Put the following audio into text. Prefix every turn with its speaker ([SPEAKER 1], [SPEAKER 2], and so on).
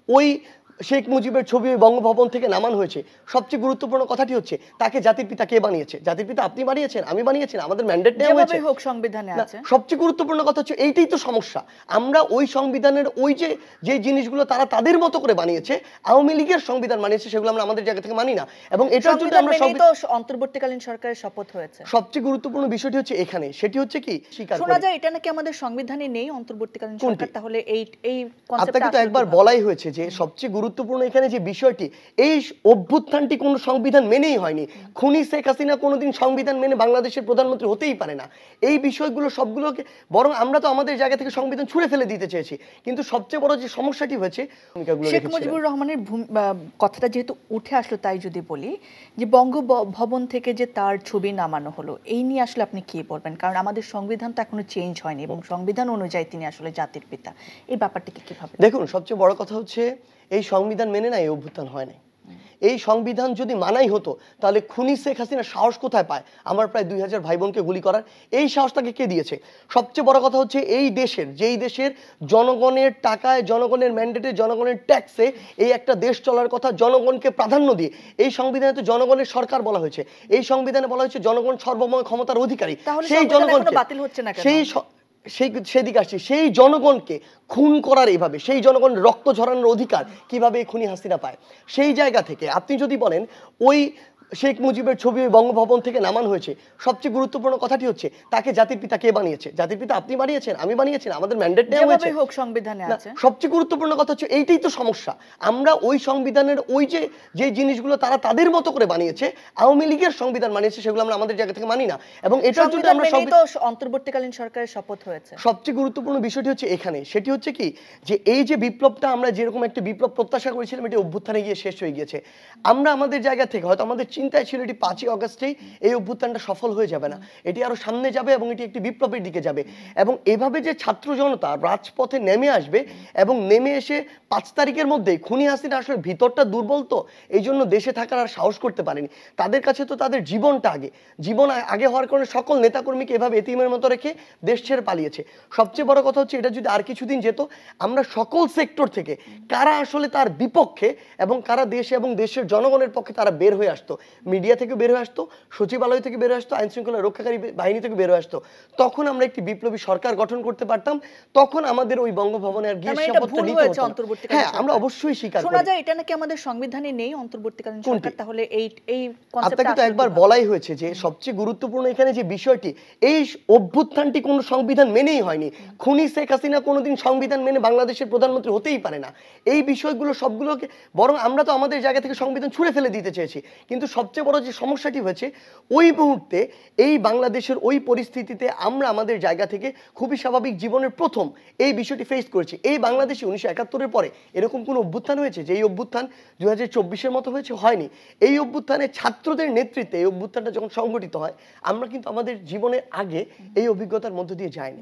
[SPEAKER 1] ওই শেখ মুজিবের ছবি ওই বঙ্গভবন থেকে নামানো হয়েছে, সবচেয়ে গুরুত্বপূর্ণ কথাটি হচ্ছে তাকে জাতির পিতা কে বানিয়েছে? জাতির পিতা আপনি বানিয়েছেন, আমি বানিয়েছেন, আমাদের ম্যান্ডেট নেওয়া হয়েছে,
[SPEAKER 2] হোক সংবিধানে আছে।
[SPEAKER 1] সবচেয়ে গুরুত্বপূর্ণ কথা হচ্ছে এইটাই তো সমস্যা। আমরা ওই সংবিধানের ওই যে জিনিসগুলো তারা তাদের মতো করে বানিয়েছে, আওয়ামী লীগের সংবিধান বানিয়েছে, সেগুলো আমরা আমাদের জায়গা থেকে মানি না। এবং এটার জন্য আমরা
[SPEAKER 2] অন্তর্বর্তীকালীন সরকারের শপথ হয়েছে।
[SPEAKER 1] সবচেয়ে গুরুত্বপূর্ণ বিষয়টি হচ্ছে এখানে, সেটি হচ্ছে কি
[SPEAKER 2] শোনা যায় এটা নাকি আমাদের সংবিধানে নেই অন্তর্বর্তীকালীন সরকার, তাহলে এই কনসেপ্টটা
[SPEAKER 1] আপনাকে তো একবার বলাই হয়েছে যে সবচেয়ে গুরুত্বপূর্ণ এখানে যে বিষয়টি, এই অভ্যুত্থানটি কোনো সংবিধান মেনেই হয়নি। খুনি শেখ হাসিনা কোনোদিন সংবিধান মেনে বাংলাদেশের প্রধানমন্ত্রী হতেই পারে না। এই বিষয়গুলো সবগুলোকে বরং আমরা তো আমাদের জায়গা থেকে সংবিধান ছুঁড়ে ফেলে দিতে চেয়েছি, কিন্তু সবচেয়ে বড় যে সমস্যাটি হয়েছে
[SPEAKER 2] শেখ মুজিবুর রহমানের কথাটা যেহেতু উঠে আসলো, তাই যদি বলি যে বঙ্গভবন থেকে যে তার ছবি নামানো হলো, এই নিয়ে আসলে আপনি কি বলবেন? কারণ আমাদের সংবিধান তো এখনো চেঞ্জ হয়নি এবং সংবিধান অনুযায়ী তিনি আসলে জাতির পিতা। এই ব্যাপারটাকে কিভাবে
[SPEAKER 1] দেখুন, সবচেয়ে বড় কথা হচ্ছে এই সংবিধান মেনে না এই অভ্যুত্থান হয় নাই। এই সংবিধান যদি মানাই হতো তাহলে খুনি শেখ হাসিনা সাহস কোথায় পায় আমার প্রায় 2000 ভাই বোনকে গুলি করার? এই সাহসটাকে কে দিয়েছে? সবচেয়ে বড় কথা হচ্ছে এই দেশের, যেই দেশের জনগণের টাকায়, জনগণের ম্যান্ডেটে, জনগণের ট্যাক্সে এই একটা দেশ চলার কথা, জনগণকে প্রাধান্য দিয়ে এই সংবিধানে তো জনগণের সরকার বলা হয়েছে, এই সংবিধানে বলা হয়েছে জনগণ সর্বময় ক্ষমতার অধিকারী।
[SPEAKER 2] সেই জনগণকে বাতিল হচ্ছে না কেন?
[SPEAKER 1] সেদিকে আসছি, সেই জনগণকে খুন করার এইভাবে, সেই জনগণের রক্ত ঝরানোর অধিকার কিভাবে এই খুনি হাসিনা পায়? সেই জায়গা থেকে আপনি যদি বলেন ওই শেখ মুজিবের ছবি ওই বঙ্গভবন থেকে নামানো হয়েছে, সবচেয়ে গুরুত্বপূর্ণ কথাটি হচ্ছে তাকে জাতির পিতা কে বানিয়েছে? জাতির পিতা আপনি বানিয়েছেন, আমি বানিয়েছেন, আমাদের ম্যান্ডেট নেওয়া হয়েছে,
[SPEAKER 2] হোক সংবিধানে আছে।
[SPEAKER 1] সবচেয়ে গুরুত্বপূর্ণ কথা হচ্ছে এইটাই তো সমস্যা। আমরা ওই সংবিধানের ওই যে জিনিসগুলো তারা তাদের মতো করে বানিয়েছে, আওয়ামী লীগের সংবিধান বানিয়েছে, সেগুলো আমরা আমাদের জায়গা থেকে মানি না। এবং এটার জন্য আমরা
[SPEAKER 2] অন্তর্বর্তীকালীন সরকারের শপথ হয়েছে।
[SPEAKER 1] সবচেয়ে গুরুত্বপূর্ণ বিষয়টি হচ্ছে এখানে, সেটি হচ্ছে কি যে এই যে বিপ্লবটা আমরা যেরকম একটা বিপ্লব প্রত্যাশা করেছিলাম, এটি অভ্যুত্থানে গিয়ে শেষ হয়ে গিয়েছে। আমরা আমাদের জায়গা থেকে হয়তো আমাদের চিন্তায় ছিল এটি 5ই আগস্টেই এই অভ্যুত্থানটা সফল হয়ে যাবে না, এটি আরো সামনে যাবে এবং এটি একটি বিপ্লবের দিকে যাবে। এবং এভাবে যে ছাত্র জনতা রাজপথে নেমে আসবে এবং নেমে এসে 5 তারিখের মধ্যেই খুনি হাসিনা আসলে ভিতরটা দুর্বল, তো এই জন্য দেশে থাকার আর সাহস করতে পারেনি। তাদের কাছে তো তাদের জীবনটা জীবন আগে হওয়ার কারণে সকল নেতাকর্মীকে এভাবে এতিমের মতো রেখে দেশ ছেড়ে পালিয়েছে। সবচেয়ে বড় কথা হচ্ছে এটা যদি আর কিছুদিন যেত, আমরা সকল সেক্টর থেকে কারা আসলে তার বিপক্ষে এবং কারা দেশ এবং দেশের জনগণের পক্ষে তারা বের হয়ে আসতো, মিডিয়া থেকে বের হয়ে আসতো, সচিবালয় থেকে বের হয়ে আসতো, আইন শৃঙ্খলা রক্ষাকারী বাহিনী থেকে বের হয়ে আসতো, তখন আমরা একটি বিপ্লবী সরকার গঠন করতে পারতাম। তখন আমাদের ওই বঙ্গভবনে আর গিয়ে শপথটা নিতে হতো। হ্যাঁ, আমরা অবশ্যই স্বীকার করি।
[SPEAKER 2] শোনা যায় এটা নাকি আমাদের সংবিধানে নেই অন্তর্বর্তীকালীন সরকার, তাহলে এই কনসেপ্টটা
[SPEAKER 1] আপনাকে তো একবার বলাই হয়েছে যে সবচেয়ে গুরুত্বপূর্ণ এখানে যে বিষয়টি, এই অভ্যুত্থানটি কোনো সংবিধান মেনেই হয়নি। খুনি শেখ হাসিনা কোনোদিন সংবিধান মেনে বাংলাদেশের প্রধানমন্ত্রী হতেই পারে না। এই বিষয়গুলো সবগুলোকে বরং আমরা তো আমাদের জায়গা থেকে সংবিধান ছুঁড়ে ফেলে দিতে চেয়েছি, কিন্তু সবচেয়ে বড় যে সমস্যাটি হয়েছে ওই মুহূর্তে এই বাংলাদেশের ওই পরিস্থিতিতে আমরা আমাদের জায়গা থেকে খুবই স্বাভাবিক জীবনের প্রথম এই বিষয়টি ফেস করেছি। এই বাংলাদেশে 1971-এর পরে এরকম কোনো অভ্যুত্থান হয়েছে যে এই অভ্যুত্থান 2024-এর মতো হয়েছে? হয়নি। এই অভ্যুত্থানে ছাত্রদের নেতৃত্বে এই অভ্যুত্থানটা যখন সংগঠিত হয়, আমরা কিন্তু আমাদের জীবনের আগে এই অভিজ্ঞতার মধ্য দিয়ে যাইনি।